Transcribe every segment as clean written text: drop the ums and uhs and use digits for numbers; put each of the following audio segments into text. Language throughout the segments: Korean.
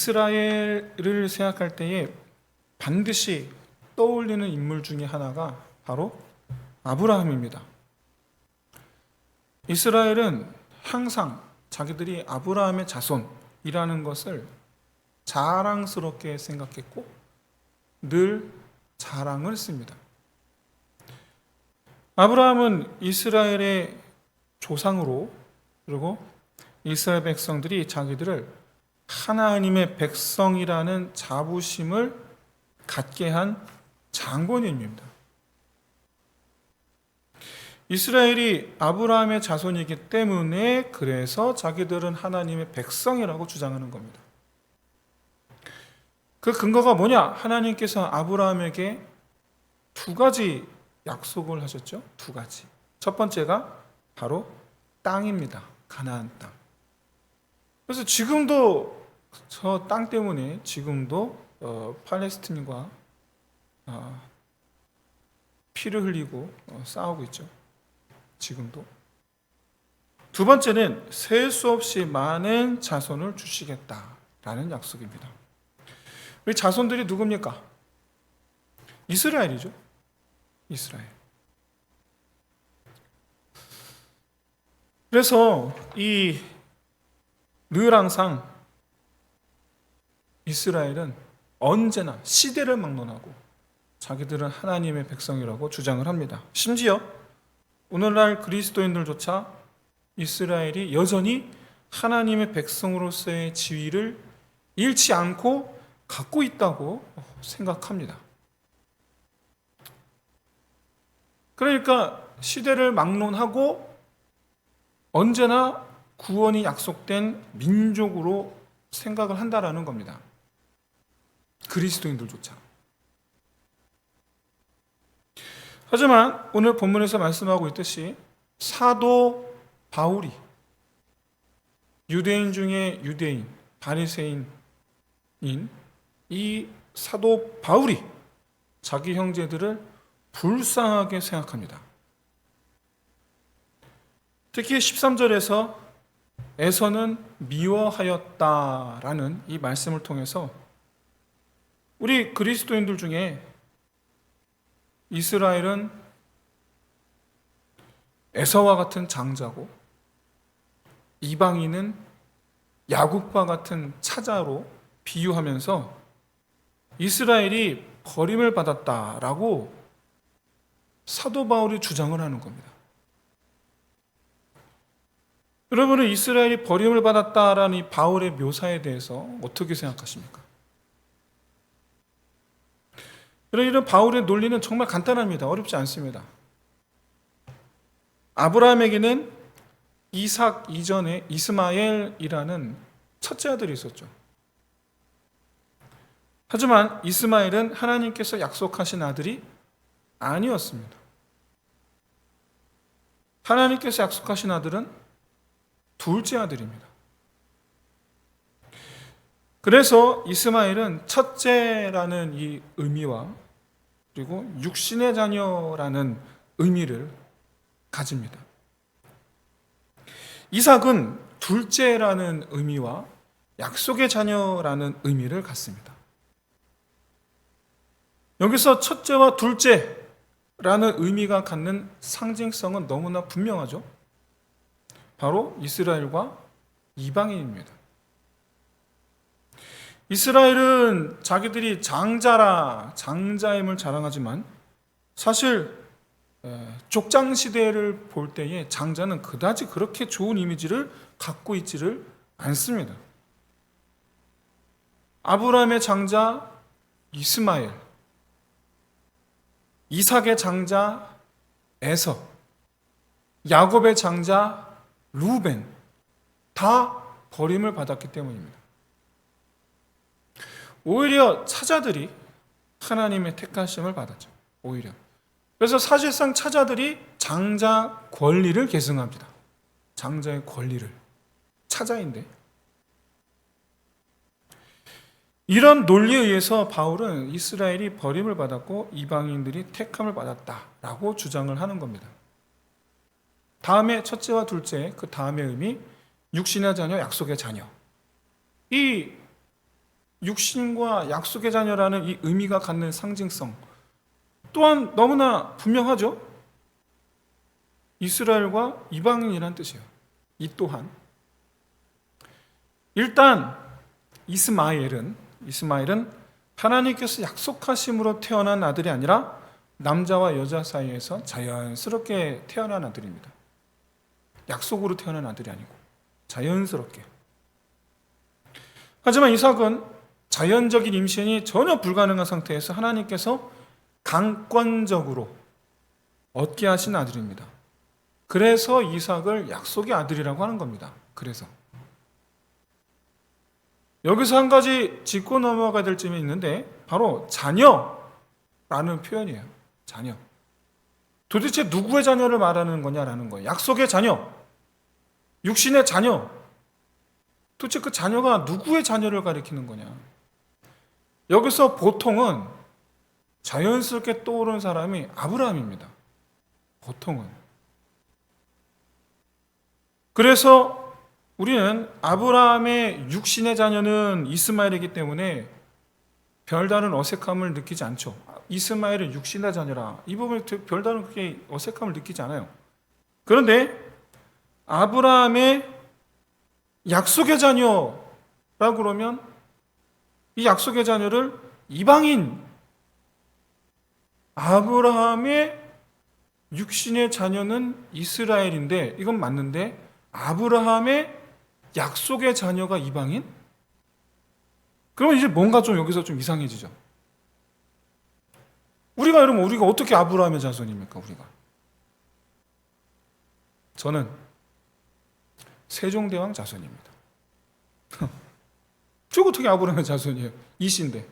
이스라엘을 생각할 때에 반드시 떠올리는 인물 중에 하나가 바로 아브라함입니다. 이스라엘은 항상 자기들이 아브라함의 자손이라는 것을 자랑스럽게 생각했고 늘 자랑을 했습니다. 아브라함은 이스라엘의 조상으로, 그리고 이스라엘 백성들이 자기들을 하나님의 백성이라는 자부심을 갖게 한 장본인입니다. 이스라엘이 아브라함의 자손이기 때문에 그래서 자기들은 하나님의 백성이라고 주장하는 겁니다. 그 근거가 뭐냐? 하나님께서 아브라함에게 두 가지 약속을 하셨죠. 두 가지. 첫 번째가 바로 땅입니다. 가나안 땅. 그래서 지금도 저 땅 때문에 지금도 팔레스틴과 피를 흘리고 싸우고 있죠. 지금도. 두 번째는 셀 수 없이 많은 자손을 주시겠다라는 약속입니다. 우리 자손들이 누굽니까? 이스라엘이죠. 이스라엘. 그래서 늘 항상 이스라엘은 언제나 시대를 막론하고 자기들은 하나님의 백성이라고 주장을 합니다. 심지어 오늘날 그리스도인들조차 이스라엘이 여전히 하나님의 백성으로서의 지위를 잃지 않고 갖고 있다고 생각합니다. 그러니까 시대를 막론하고 언제나 구원이 약속된 민족으로 생각을 한다라는 겁니다. 그리스도인들조차. 하지만 오늘 본문에서 말씀하고 있듯이 사도 바울이 유대인 중에 유대인, 바리새인인 이 사도 바울이 자기 형제들을 불쌍하게 생각합니다. 특히 13절에서 에서는 미워하였다라는 이 말씀을 통해서 우리 그리스도인들 중에 이스라엘은 에서와 같은 장자고 이방인은 야곱과 같은 차자로 비유하면서 이스라엘이 버림을 받았다라고 사도 바울이 주장을 하는 겁니다. 여러분은 이스라엘이 버림을 받았다라는 이 바울의 묘사에 대해서 어떻게 생각하십니까? 이런 바울의 논리는 정말 간단합니다. 어렵지 않습니다. 아브라함에게는 이삭 이전에 이스마엘이라는 첫째 아들이 있었죠. 하지만 이스마엘은 하나님께서 약속하신 아들이 아니었습니다. 하나님께서 약속하신 아들은 둘째 아들입니다. 그래서 이스마엘은 첫째라는 이 의미와 그리고 육신의 자녀라는 의미를 가집니다. 이삭은 둘째라는 의미와 약속의 자녀라는 의미를 갖습니다. 여기서 첫째와 둘째라는 의미가 갖는 상징성은 너무나 분명하죠. 바로 이스라엘과 이방인입니다. 이스라엘은 자기들이 장자임을 자랑하지만 사실 족장 시대를 볼 때에 장자는 그다지 그렇게 좋은 이미지를 갖고 있지를 않습니다. 아브라함의 장자 이스마엘, 이삭의 장자 에서, 야곱의 장자 루벤, 다 버림을 받았기 때문입니다. 오히려 차자들이 하나님의 택하심을 받았죠. 오히려. 그래서 사실상 차자들이 장자 권리를 계승합니다. 장자의 권리를. 차자인데. 이런 논리에 의해서 바울은 이스라엘이 버림을 받았고 이방인들이 택함을 받았다라고 주장을 하는 겁니다. 다음에 첫째와 둘째, 그 다음의 의미, 육신의 자녀, 약속의 자녀. 이 육신과 약속의 자녀라는 이 의미가 갖는 상징성 또한 너무나 분명하죠. 이스라엘과 이방인이란 뜻이에요. 이 또한 일단 이스마엘은 하나님께서 약속하심으로 태어난 아들이 아니라 남자와 여자 사이에서 자연스럽게 태어난 아들입니다. 약속으로 태어난 아들이 아니고 자연스럽게. 하지만 이삭은 자연적인 임신이 전혀 불가능한 상태에서 하나님께서 강권적으로 얻게 하신 아들입니다. 그래서 이삭을 약속의 아들이라고 하는 겁니다. 그래서 여기서 한 가지 짚고 넘어가야 될 점이 있는데 바로 자녀라는 표현이에요. 자녀. 도대체 누구의 자녀를 말하는 거냐라는 거예요. 약속의 자녀, 육신의 자녀. 도대체 그 자녀가 누구의 자녀를 가리키는 거냐. 여기서 보통은 자연스럽게 떠오르는 사람이 아브라함입니다. 보통은. 그래서 우리는 아브라함의 육신의 자녀는 이스마엘이기 때문에 별다른 어색함을 느끼지 않죠. 이스마엘은 육신의 자녀라. 이 부분에 별다른 그렇게 어색함을 느끼지 않아요. 그런데 아브라함의 약속의 자녀라고 그러면 이 약속의 자녀를 이방인, 아브라함의 육신의 자녀는 이스라엘인데 이건 맞는데 아브라함의 약속의 자녀가 이방인? 그러면 이제 뭔가 좀 여기서 좀 이상해지죠. 우리가 어떻게 아브라함의 자손입니까? 저는 세종대왕 자손입니다. 저 어떻게 아브라함의 자손이에요? 이씨인데.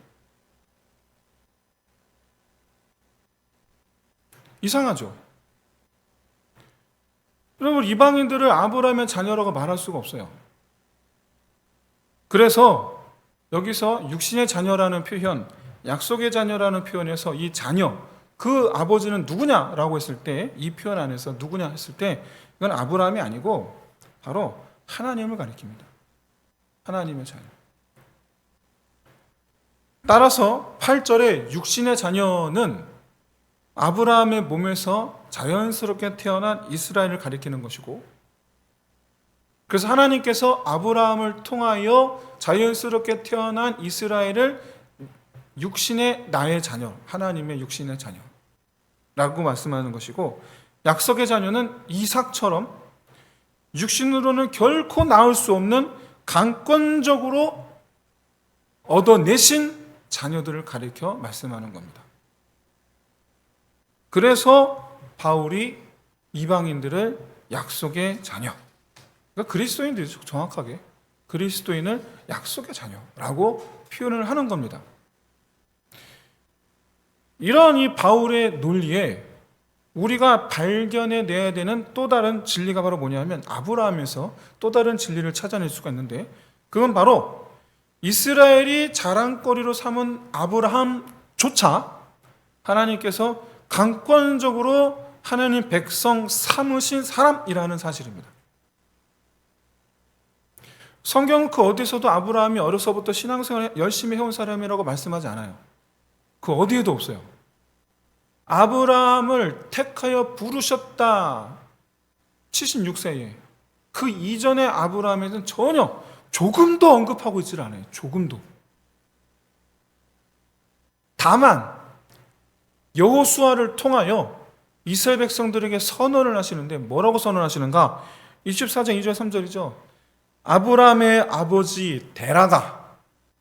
이상하죠? 여러분, 이방인들을 아브라함의 자녀라고 말할 수가 없어요. 그래서 여기서 육신의 자녀라는 표현, 약속의 자녀라는 표현에서 이 자녀, 그 아버지는 누구냐라고 했을 때, 이 표현 안에서 누구냐 했을 때 이건 아브라함이 아니고 바로 하나님을 가리킵니다. 하나님의 자녀. 따라서 8절에 육신의 자녀는 아브라함의 몸에서 자연스럽게 태어난 이스라엘을 가리키는 것이고, 그래서 하나님께서 아브라함을 통하여 자연스럽게 태어난 이스라엘을 육신의 나의 자녀, 하나님의 육신의 자녀라고 말씀하는 것이고, 약속의 자녀는 이삭처럼 육신으로는 결코 낳을 수 없는 강권적으로 얻어내신 자녀들을 가리켜 말씀하는 겁니다. 그래서 바울이 이방인들을 약속의 자녀, 그러니까 그리스도인들이죠. 정확하게 그리스도인을 약속의 자녀라고 표현을 하는 겁니다. 이런 이 바울의 논리에 우리가 발견해내야 되는 또 다른 진리가 바로 뭐냐면 아브라함에서 또 다른 진리를 찾아낼 수가 있는데, 그건 바로 이스라엘이 자랑거리로 삼은 아브라함조차 하나님께서 강권적으로 하나님 백성 삼으신 사람이라는 사실입니다. 성경은 그 어디서도 아브라함이 어려서부터 신앙생활을 열심히 해온 사람이라고 말씀하지 않아요. 그 어디에도 없어요. 아브라함을 택하여 부르셨다 76세에 그 이전의 아브라함에는 전혀 조금도 언급하고 있질 않아요. 조금도. 다만 여호수아를 통하여 이스라엘 백성들에게 선언을 하시는데 뭐라고 선언하시는가? 24장 2절 3절이죠. 아브라함의 아버지 데라가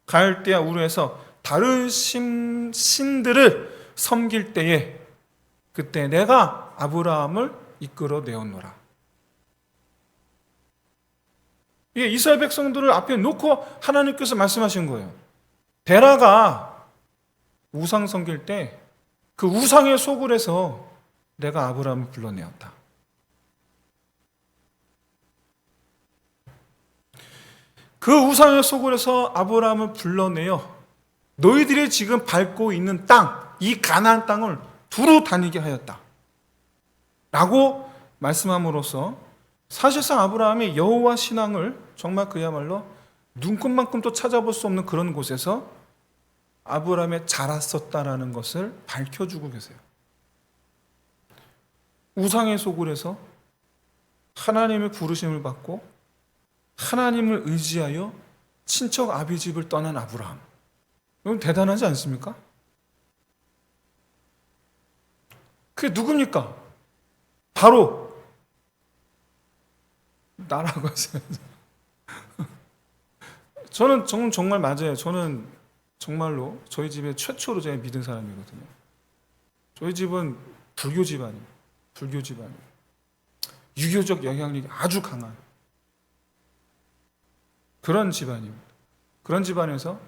갈대아 우르에서 다른 신들을 섬길 때에 그때 내가 아브라함을 이끌어 내었노라. 이게 이스라엘 백성들을 앞에 놓고 하나님께서 말씀하신 거예요. 데라가 우상 섬길 때 그 우상의 소굴에서 내가 아브라함을 불러내었다. 그 우상의 소굴에서 아브라함을 불러내어 너희들이 지금 밟고 있는 땅, 이 가나안 땅을 두루 다니게 하였다 라고 말씀함으로써 사실상 아브라함이 여호와 신앙을 정말 그야말로 눈곱만큼도 찾아볼 수 없는 그런 곳에서 아브라함의 자랐었다라는 것을 밝혀주고 계세요. 우상의 소굴에서 하나님의 부르심을 받고 하나님을 의지하여 친척 아비집을 떠난 아브라함. 여러분 대단하지 않습니까? 그게 누굽니까? 바로 나라고 하세요. 저는 정말 맞아요. 저는 정말로 저희 집에 최초로 제가 믿은 사람이거든요. 저희 집은 불교 집안이에요. 불교 집안이에요. 유교적 영향력이 아주 강한 그런 집안입니다. 그런 집안에서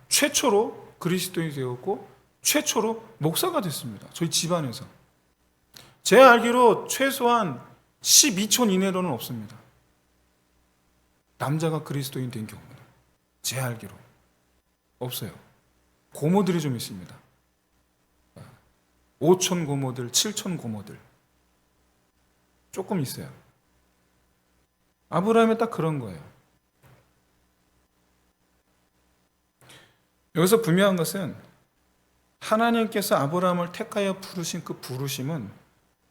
최초로 그리스도인이 되었고 최초로 목사가 됐습니다. 저희 집안에서. 제 알기로 최소한 12촌 이내로는 없습니다. 남자가 그리스도인 된 경우는 제 알기로 없어요. 고모들이 좀 있습니다. 5촌 고모들, 7촌 고모들 조금 있어요. 아브라함이 딱 그런 거예요. 여기서 분명한 것은 하나님께서 아브라함을 택하여 부르신 그 부르심은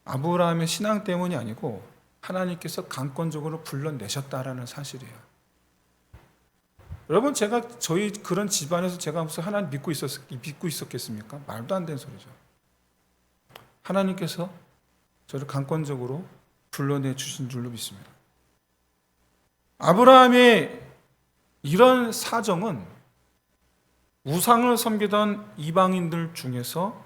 아브라함의 신앙 때문이 아니고 하나님께서 강권적으로 불러내셨다라는 사실이에요. 여러분, 제가 저희 그런 집안에서 제가 무슨 하나님 믿고 있었겠습니까? 말도 안 되는 소리죠. 하나님께서 저를 강권적으로 불러내 주신 줄로 믿습니다. 아브라함의 이런 사정은 우상을 섬기던 이방인들 중에서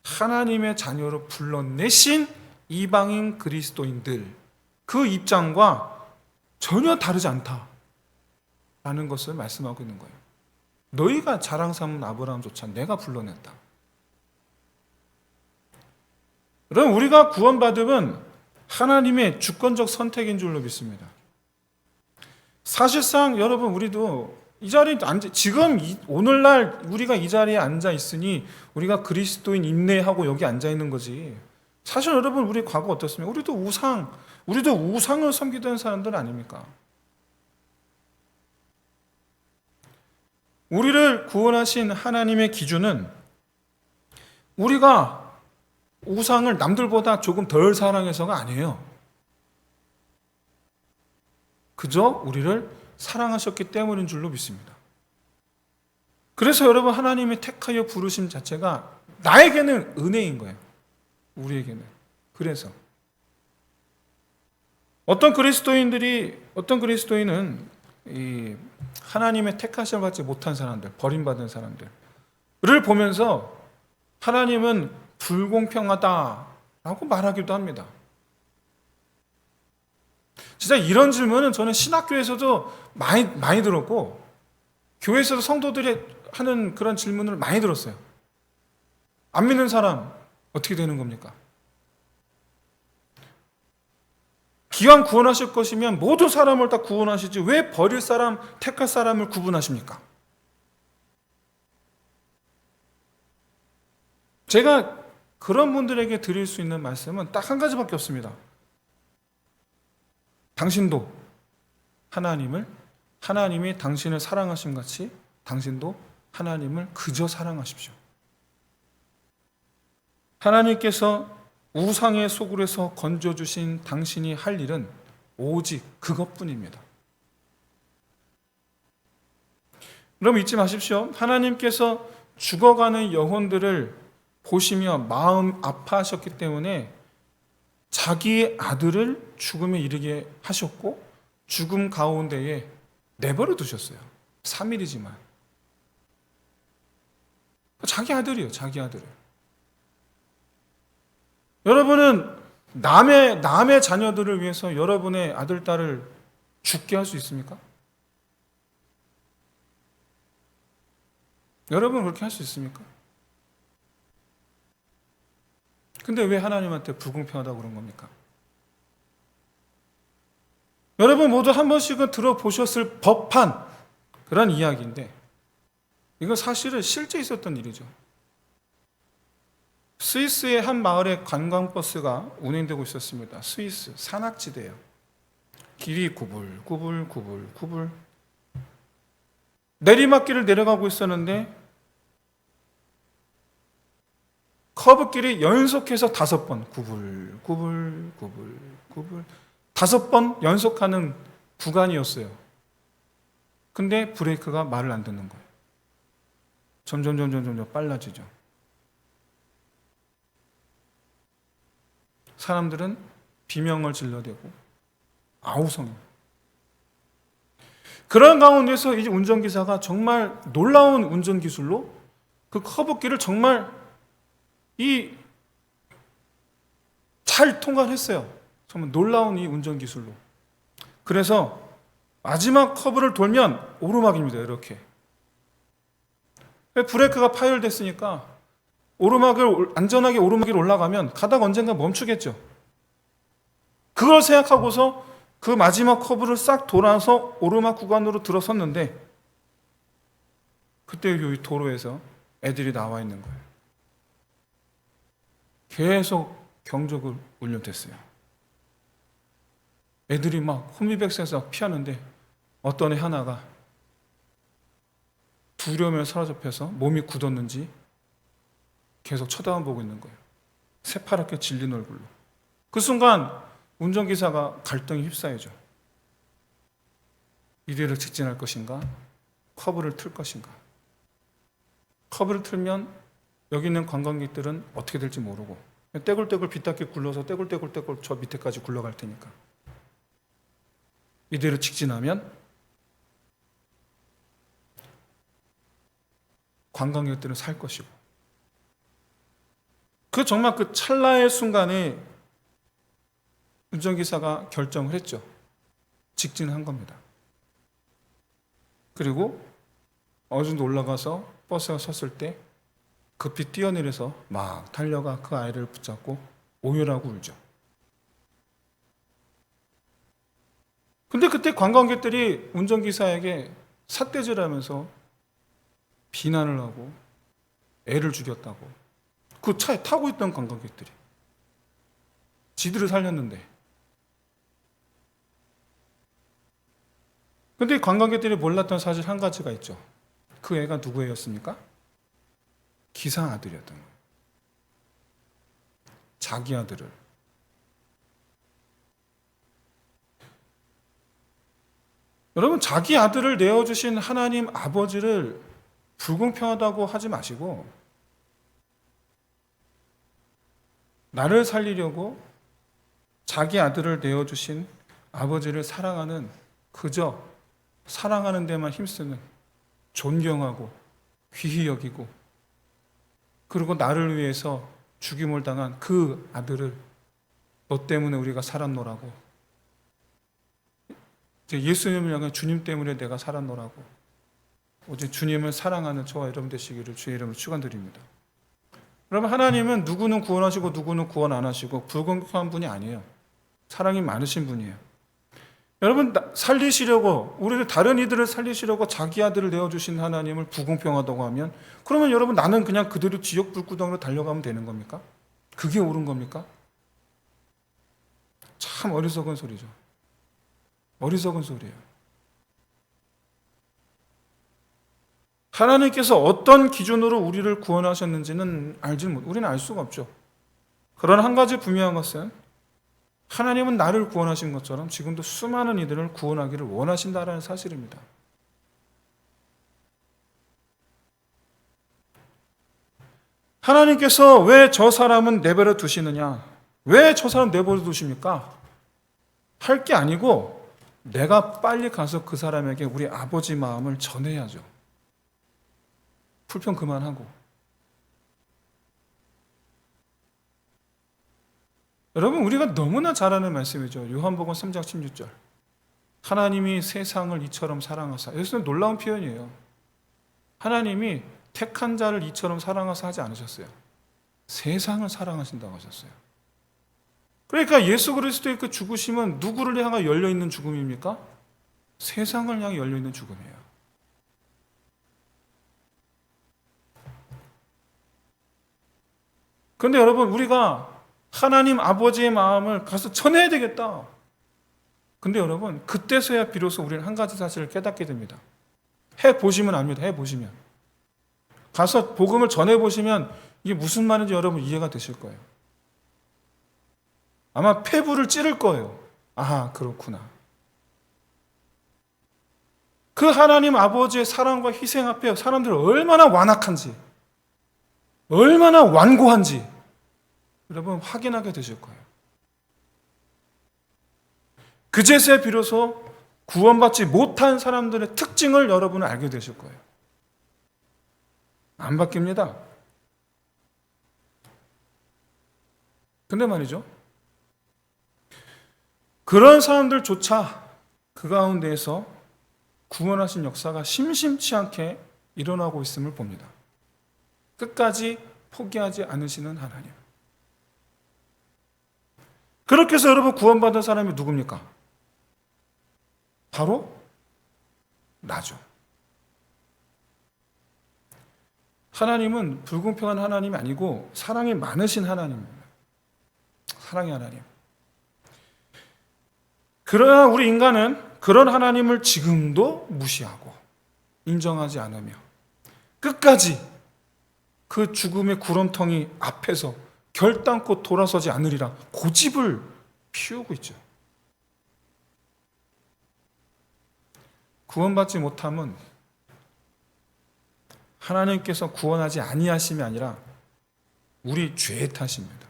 하나님의 자녀로 불러내신 이방인 그리스도인들 그 입장과 전혀 다르지 않다라는 것을 말씀하고 있는 거예요. 너희가 자랑 삼은 아브라함조차 내가 불러냈다. 여러분, 우리가 구원받음은 하나님의 주권적 선택인 줄로 믿습니다. 사실상 여러분, 우리도 이 자리에 지금 오늘날 우리가 이 자리에 앉아 있으니 우리가 그리스도인 인내하고 여기 앉아 있는 거지. 사실 여러분, 우리 과거 어떻습니까? 우리도 우상을 섬기던 사람들 아닙니까? 우리를 구원하신 하나님의 기준은 우리가 우상을 남들보다 조금 덜 사랑해서가 아니에요. 그저 우리를 사랑하셨기 때문인 줄로 믿습니다. 그래서 여러분, 하나님이 택하여 부르심 자체가 나에게는 은혜인 거예요. 우리에게는. 그래서 어떤 그리스도인은 이 하나님의 택하심을 받지 못한 사람들, 버림받은 사람들을 보면서 하나님은 불공평하다라고 말하기도 합니다. 진짜 이런 질문은 저는 신학교에서도 많이 들었고 교회에서도 성도들이 하는 그런 질문을 많이 들었어요. 안 믿는 사람 어떻게 되는 겁니까? 기왕 구원하실 것이면 모든 사람을 다 구원하시지 왜 버릴 사람, 택할 사람을 구분하십니까? 제가 그런 분들에게 드릴 수 있는 말씀은 딱 한 가지밖에 없습니다. 당신도 하나님이 당신을 사랑하심 같이 당신도 하나님을 그저 사랑하십시오. 하나님께서 우상의 소굴에서 건져주신 당신이 할 일은 오직 그것뿐입니다. 여러분, 잊지 마십시오. 하나님께서 죽어가는 영혼들을 보시며 마음 아파하셨기 때문에 자기의 아들을 죽음에 이르게 하셨고 죽음 가운데에 내버려 두셨어요. 3일이지만 자기 아들이에요. 자기 아들을. 여러분은 남의 자녀들을 위해서 여러분의 아들, 딸을 죽게 할 수 있습니까? 여러분 그렇게 할 수 있습니까? 근데 왜 하나님한테 불공평하다고 그런 겁니까? 여러분 모두 한 번씩은 들어보셨을 법한 그런 이야기인데 이건 사실은 실제 있었던 일이죠. 스위스의 한 마을에 관광버스가 운행되고 있었습니다. 스위스 산악지대예요. 길이 구불구불 내리막길을 내려가고 있었는데 커브길이 연속해서 5번 구불 구불 구불 구불 5번 연속하는 구간이었어요. 근데 브레이크가 말을 안 듣는 거예요. 점점 빨라지죠. 사람들은 비명을 질러대고 아우성입니다. 그런 가운데서 이 운전기사가 정말 놀라운 운전기술로 그 커브길을 정말 잘 통과를 했어요. 정말 놀라운 이 운전기술로. 그래서 마지막 커브를 돌면 오르막입니다. 이렇게. 브레이크가 파열됐으니까 안전하게 오르막을 올라가면 가다가 언젠가 멈추겠죠. 그걸 생각하고서 그 마지막 커브를 싹 돌아서 오르막 구간으로 들어섰는데 그때 이 도로에서 애들이 나와 있는 거예요. 계속 경적을 울려댔어요. 애들이 막 혼미백세서 피하는데 어떤 애 하나가 두려움에 사로잡혀서 몸이 굳었는지 계속 쳐다보고 있는 거예요. 새파랗게 질린 얼굴로. 그 순간 운전기사가 갈등에 휩싸이죠. 이리를 직진할 것인가? 커브를 틀 것인가? 커브를 틀면 여기 있는 관광객들은 어떻게 될지 모르고 떼굴떼굴 빗닦이 굴러서 떼굴떼굴 저 밑에까지 굴러갈 테니까 이대로 직진하면 관광객들은 살 것이고 정말 그 찰나의 순간에 운전기사가 결정을 했죠. 직진한 겁니다. 그리고 어느 정도 올라가서 버스가 섰을 때 급히 뛰어내려서 막 달려가 그 아이를 붙잡고 오열하고 울죠. 근데 그때 관광객들이 운전기사에게 삿대질하면서 비난을 하고 애를 죽였다고. 그 차에 타고 있던 관광객들이 지들을 살렸는데. 근데 관광객들이 몰랐던 사실 한 가지가 있죠. 그 애가 누구 애였습니까? 기사 아들이었던 거예요. 자기 아들을. 여러분, 자기 아들을 내어주신 하나님 아버지를 불공평하다고 하지 마시고 나를 살리려고 자기 아들을 내어주신 아버지를 사랑하는, 그저 사랑하는 데만 힘쓰는, 존경하고 귀히 여기고 그리고 나를 위해서 죽임을 당한 그 아들을 너 때문에 우리가 살았노라고, 예수님을 향해 주님 때문에 내가 살았노라고 오직 주님을 사랑하는 저와 여러분 되시기를 주의 이름으로 축원드립니다. 여러분, 하나님은 누구는 구원하시고 누구는 구원 안 하시고 불공평한 분이 아니에요. 사랑이 많으신 분이에요. 여러분, 살리시려고, 우리를 다른 이들을 살리시려고 자기 아들을 내어주신 하나님을 불공평하다고 하면 그러면 여러분, 나는 그냥 그대로 지옥 불구덩이로 달려가면 되는 겁니까? 그게 옳은 겁니까? 참 어리석은 소리죠. 어리석은 소리예요. 하나님께서 어떤 기준으로 우리를 구원하셨는지는 우리는 알 수가 없죠. 그러나 한 가지 분명한 것은 하나님은 나를 구원하신 것처럼 지금도 수많은 이들을 구원하기를 원하신다라는 사실입니다. 하나님께서 왜 저 사람은 내버려 두시느냐? 왜 저 사람 내버려 두십니까? 할 게 아니고 내가 빨리 가서 그 사람에게 우리 아버지 마음을 전해야죠. 불평 그만하고. 여러분, 우리가 너무나 잘 아는 말씀이죠. 요한복음 3장 16절. 하나님이 세상을 이처럼 사랑하사. 여기서는 놀라운 표현이에요. 하나님이 택한 자를 이처럼 사랑하사 하지 않으셨어요. 세상을 사랑하신다고 하셨어요. 그러니까 예수 그리스도의 그 죽으심은 누구를 향해 열려있는 죽음입니까? 세상을 향해 열려있는 죽음이에요. 그런데 여러분, 우리가 하나님 아버지의 마음을 가서 전해야 되겠다. 근데 여러분, 그때서야 비로소 우리는 한 가지 사실을 깨닫게 됩니다. 해보시면 압니다. 해보시면. 가서 복음을 전해보시면 이게 무슨 말인지 여러분 이해가 되실 거예요. 아마 폐부를 찌를 거예요. 아하, 그렇구나. 그 하나님 아버지의 사랑과 희생 앞에 사람들이 얼마나 완악한지, 얼마나 완고한지 여러분 확인하게 되실 거예요. 그제서야 비로소 구원받지 못한 사람들의 특징을 여러분은 알게 되실 거예요. 안 바뀝니다. 근데 말이죠, 그런 사람들조차 그 가운데에서 구원하신 역사가 심심치 않게 일어나고 있음을 봅니다. 끝까지 포기하지 않으시는 하나님. 그렇게 해서 여러분 구원받은 사람이 누굽니까? 바로 나죠. 하나님은 불공평한 하나님이 아니고 사랑이 많으신 하나님입니다. 사랑의 하나님. 그러나 우리 인간은 그런 하나님을 지금도 무시하고 인정하지 않으며 끝까지 그 죽음의 구렁텅이 앞에서 결단코 돌아서지 않으리라 고집을 피우고 있죠. 구원받지 못함은 하나님께서 구원하지 아니하심이 아니라 우리 죄의 탓입니다.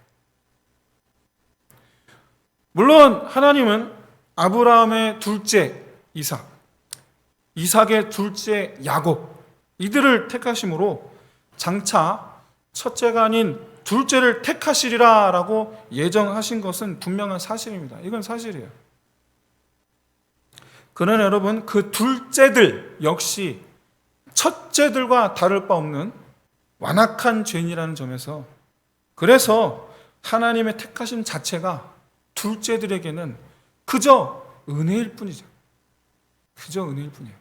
물론 하나님은 아브라함의 둘째 이삭, 이삭의 둘째 야곱 이들을 택하심으로 장차 첫째가 아닌 둘째를 택하시리라 라고 예정하신 것은 분명한 사실입니다. 이건 사실이에요. 그러나 여러분 그 둘째들 역시 첫째들과 다를 바 없는 완악한 죄인이라는 점에서 그래서 하나님의 택하심 자체가 둘째들에게는 그저 은혜일 뿐이죠. 그저 은혜일 뿐이에요.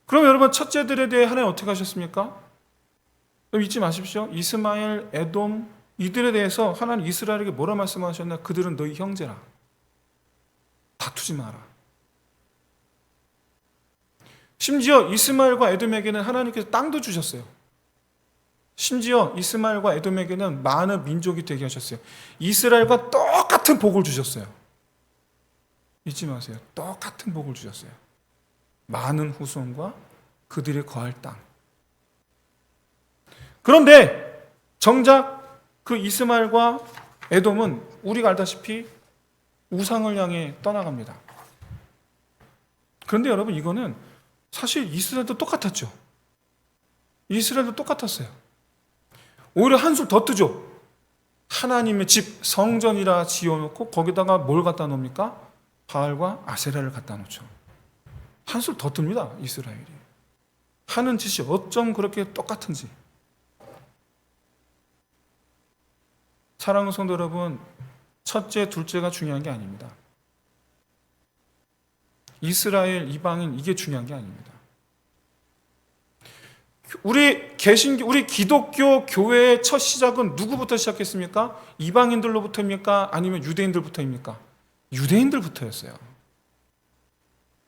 그럼 여러분 첫째들에 대해 하나님 어떻게 하셨습니까? 잊지 마십시오. 이스마엘, 에돔 이들에 대해서 하나님 이스라엘에게 뭐라 말씀하셨나? 그들은 너희 형제라. 다투지 마라. 심지어 이스마엘과 에돔에게는 하나님께서 땅도 주셨어요. 심지어 이스마엘과 에돔에게는 많은 민족이 되게 하셨어요. 이스라엘과 똑같은 복을 주셨어요. 잊지 마세요. 똑같은 복을 주셨어요. 많은 후손과 그들의 거할 땅. 그런데 정작 그 이스마엘과 에돔은 우리가 알다시피 우상을 향해 떠나갑니다. 그런데 여러분 이거는 사실 이스라엘도 똑같았죠. 이스라엘도 똑같았어요. 오히려 한술 더 뜨죠. 하나님의 집 성전이라 지어놓고 거기다가 뭘 갖다 놓습니까? 바알과 아세라를 갖다 놓죠. 한술 더 뜹니다. 이스라엘이. 하는 짓이 어쩜 그렇게 똑같은지. 사랑하는 성도 여러분, 첫째, 둘째가 중요한 게 아닙니다. 이스라엘, 이방인 이게 중요한 게 아닙니다. 우리 기독교 교회의 첫 시작은 누구부터 시작했습니까? 이방인들로부터입니까? 아니면 유대인들부터입니까? 유대인들부터였어요.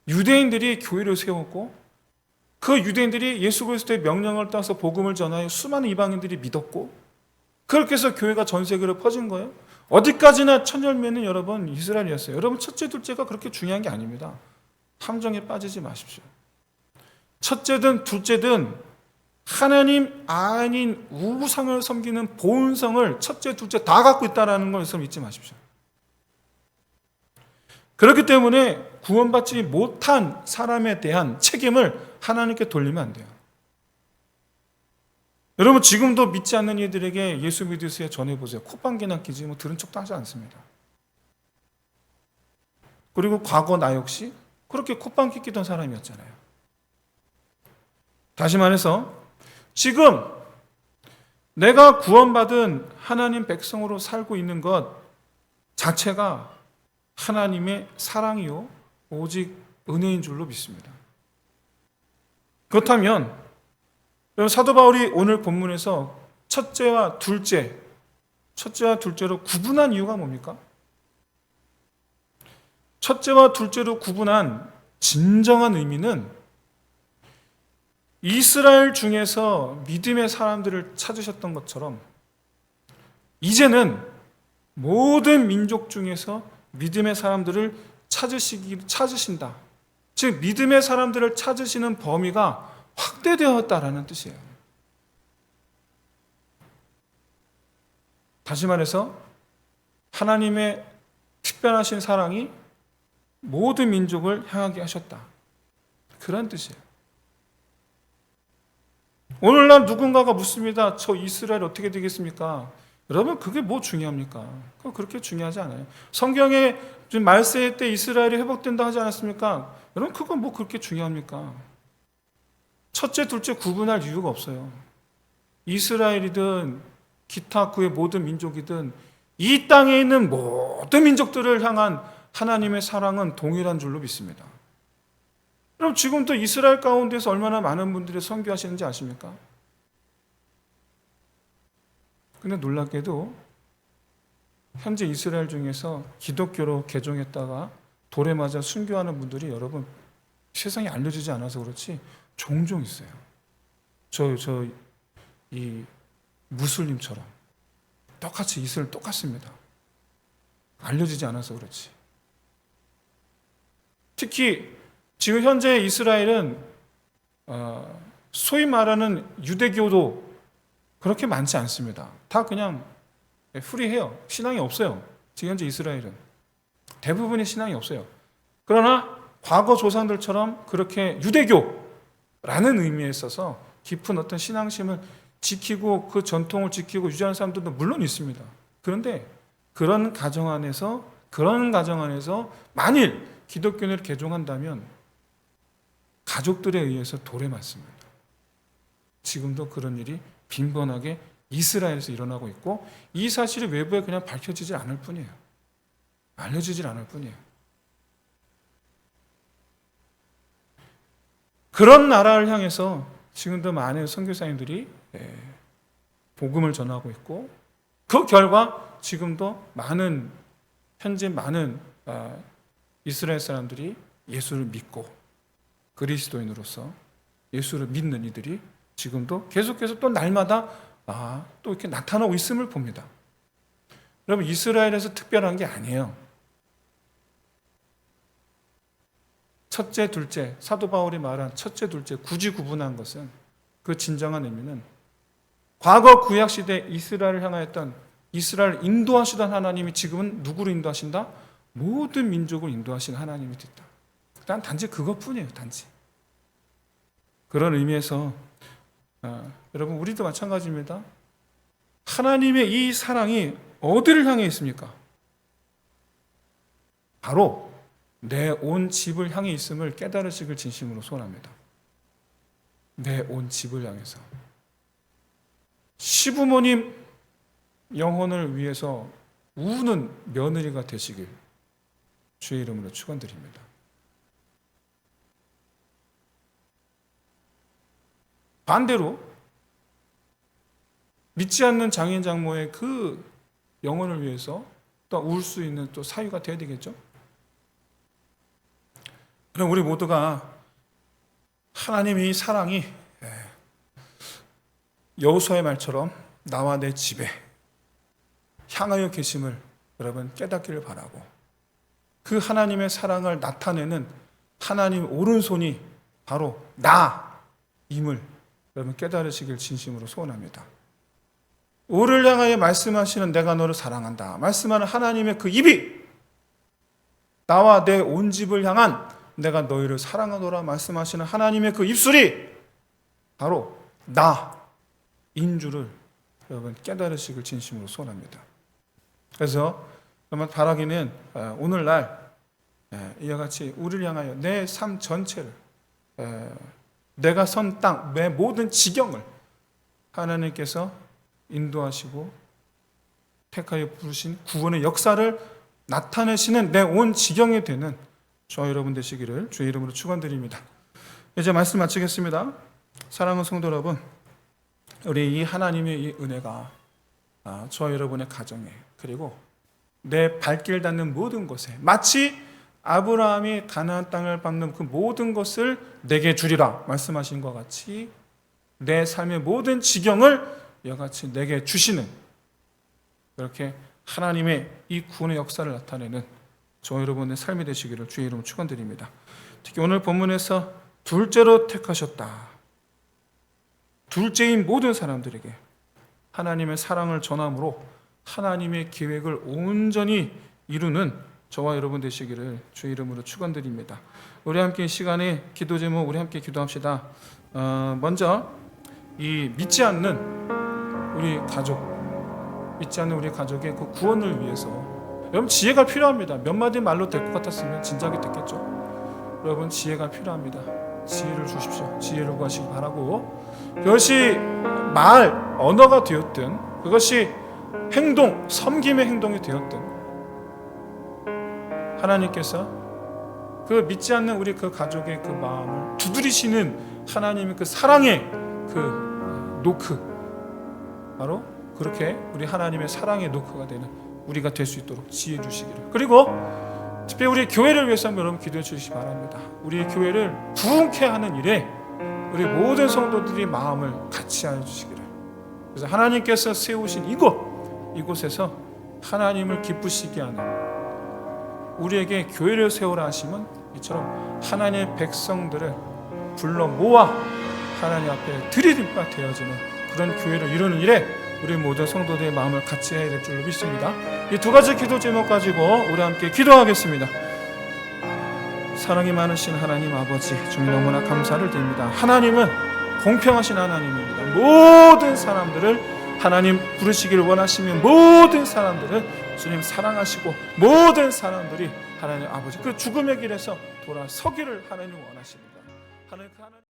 유대인들이 교회를 세웠고 그 유대인들이 예수 그리스도의 명령을 따서 복음을 전하여 수많은 이방인들이 믿었고 그렇게 해서 교회가 전 세계로 퍼진 거예요. 어디까지나 첫 열매는 여러분 이스라엘이었어요. 여러분 첫째, 둘째가 그렇게 중요한 게 아닙니다. 함정에 빠지지 마십시오. 첫째든 둘째든 하나님 아닌 우상을 섬기는 본성을 첫째, 둘째 다 갖고 있다는 것을 잊지 마십시오. 그렇기 때문에 구원받지 못한 사람에 대한 책임을 하나님께 돌리면 안 돼요. 여러분 지금도 믿지 않는 이들에게 예수 믿으세요 전해보세요. 콧방귀나 끼지 들은 척도 하지 않습니다. 그리고 과거 나 역시 그렇게 콧방귀 끼던 사람이었잖아요. 다시 말해서 지금 내가 구원받은 하나님 백성으로 살고 있는 것 자체가 하나님의 사랑이요 오직 은혜인 줄로 믿습니다. 그렇다면 사도 바울이 오늘 본문에서 첫째와 둘째로 구분한 이유가 뭡니까? 첫째와 둘째로 구분한 진정한 의미는 이스라엘 중에서 믿음의 사람들을 찾으셨던 것처럼 이제는 모든 민족 중에서 믿음의 사람들을 찾으신다. 즉 믿음의 사람들을 찾으시는 범위가 확대되었다라는 뜻이에요. 다시 말해서 하나님의 특별하신 사랑이 모든 민족을 향하게 하셨다. 그런 뜻이에요. 오늘날 누군가가 묻습니다. 저 이스라엘 어떻게 되겠습니까? 여러분 그게 뭐 중요합니까? 그거 그렇게 중요하지 않아요. 성경에 말세 때 이스라엘이 회복된다 하지 않았습니까? 여러분 그건 뭐 그렇게 중요합니까? 첫째 둘째 구분할 이유가 없어요. 이스라엘이든 기타 그의 모든 민족이든 이 땅에 있는 모든 민족들을 향한 하나님의 사랑은 동일한 줄로 믿습니다. 그럼 지금도 이스라엘 가운데서 얼마나 많은 분들이 선교하시는지 아십니까? 근데 놀랍게도 현재 이스라엘 중에서 기독교로 개종했다가 돌에 맞아 순교하는 분들이 여러분 세상에 알려지지 않아서 그렇지 종종 있어요. 이 무슬림처럼 똑같이 이스라엘 똑같습니다. 알려지지 않아서 그렇지. 특히 지금 현재 이스라엘은 소위 말하는 유대교도 그렇게 많지 않습니다. 다 그냥 프리해요. 신앙이 없어요. 지금 현재 이스라엘은 대부분의 신앙이 없어요. 그러나 과거 조상들처럼 그렇게 유대교라는 의미에 있어서 깊은 어떤 신앙심을 지키고 그 전통을 지키고 유지하는 사람들도 물론 있습니다. 그런데 그런 가정 안에서 만일 기독교를 개종한다면 가족들에 의해서 돌에 맞습니다. 지금도 그런 일이 빈번하게 이스라엘에서 일어나고 있고 이 사실이 외부에 그냥 밝혀지지 않을 뿐이에요. 알려지질 않을 뿐이에요. 그런 나라를 향해서 지금도 많은 선교사님들이 복음을 전하고 있고 그 결과 지금도 현재 많은 이스라엘 사람들이 예수를 믿고 그리스도인으로서 예수를 믿는 이들이 지금도 계속해서 또 날마다 또 이렇게 나타나고 있음을 봅니다. 여러분 이스라엘에서 특별한 게 아니에요. 첫째, 둘째, 사도 바울이 말한 첫째, 둘째 굳이 구분한 것은 그 진정한 의미는 과거 구약시대 이스라엘을 향하였던 이스라엘을 인도하시던 하나님이 지금은 누구를 인도하신다? 모든 민족을 인도하시는 하나님이 됐다. 단지 그것뿐이에요. 단지. 그런 의미에서 여러분 우리도 마찬가지입니다. 하나님의 이 사랑이 어디를 향해 있습니까? 바로 내 온 집을 향해 있음을 깨달으시길 진심으로 소원합니다. 내 온 집을 향해서. 시부모님 영혼을 위해서 우는 며느리가 되시길 주의 이름으로 축원드립니다. 반대로 믿지 않는 장인 장모의 그 영혼을 위해서 또 울 수 있는 또 사유가 되어야 되겠죠. 그럼 우리 모두가 하나님의 사랑이 여호수아의 말처럼 나와 내 집에 향하여 계심을 여러분 깨닫기를 바라고 그 하나님의 사랑을 나타내는 하나님 오른손이 바로 나임을 여러분 깨달으시길 진심으로 소원합니다. 우리를 향하여 말씀하시는 내가 너를 사랑한다 말씀하는 하나님의 그 입이 나와 내 온 집을 향한 내가 너희를 사랑하노라 말씀하시는 하나님의 그 입술이 바로 나인 줄을 여러분 깨달으시길 진심으로 소원합니다. 그래서 여러분 바라기는 오늘날 이와 같이 우리를 향하여 내 삶 전체를 내가 선 땅, 내 모든 지경을 하나님께서 인도하시고 택하여 부르신 구원의 역사를 나타내시는 내 온 지경이 되는 저와 여러분 되시기를 주의 이름으로 축원드립니다. 이제 말씀 마치겠습니다. 사랑하는 성도 여러분, 우리 이 하나님의 이 은혜가 저와 여러분의 가정에 그리고 내 발길 닿는 모든 곳에 마치 아브라함이 가나안 땅을 밟는 그 모든 것을 내게 주리라 말씀하신 것 같이 내 삶의 모든 지경을 이같이 내게 주시는, 그렇게 하나님의 이 구원의 역사를 나타내는 저 여러분의 삶이 되시기를 주의 이름으로 축원드립니다. 특히 오늘 본문에서 둘째로 택하셨다. 둘째인 모든 사람들에게 하나님의 사랑을 전함으로 하나님의 계획을 온전히 이루는 저와 여러분 되시기를 주의 이름으로 축원드립니다. 우리 함께 이 시간에 기도 제목 우리 함께 기도합시다. 먼저 이 믿지 않는 우리 가족의 그 구원을 위해서 여러분 지혜가 필요합니다. 몇 마디 말로 될 것 같았으면 진작에 됐겠죠. 여러분 지혜가 필요합니다. 지혜를 주십시오. 지혜를 구하시기 바라고, 그것이 말, 언어가 되었든 그것이 행동, 섬김의 행동이 되었든 하나님께서 그 믿지 않는 우리 그 가족의 그 마음을 두드리시는 하나님의 그 사랑의 그 노크, 바로 그렇게 우리 하나님의 사랑의 노크가 되는 우리가 될 수 있도록 지혜 주시기를. 그리고 특별히 우리 교회를 위해서 여러분 기도해 주시기 바랍니다. 우리 교회를 부흥케 하는 일에 우리 모든 성도들이 마음을 같이 하여 주시기를. 그래서 하나님께서 세우신 이곳에서 하나님을 기쁘시게 하는, 우리에게 교회를 세우라 하시면 이처럼 하나님의 백성들을 불러 모아 하나님 앞에 드리는 바 되어지는 그런 교회를 이루는 일에 우리 모든 성도들의 마음을 같이 해야 될 줄로 믿습니다. 이 두 가지 기도 제목 가지고 우리 함께 기도하겠습니다. 사랑이 많으신 하나님 아버지, 주님 너무나 감사를 드립니다. 하나님은 공평하신 하나님입니다. 모든 사람들을 하나님 부르시기를 원하시면 모든 사람들을 주님 사랑하시고 모든 사람들이 하나님 아버지 그 죽음의 길에서 돌아서기를 하나님 원하십니다. 하나님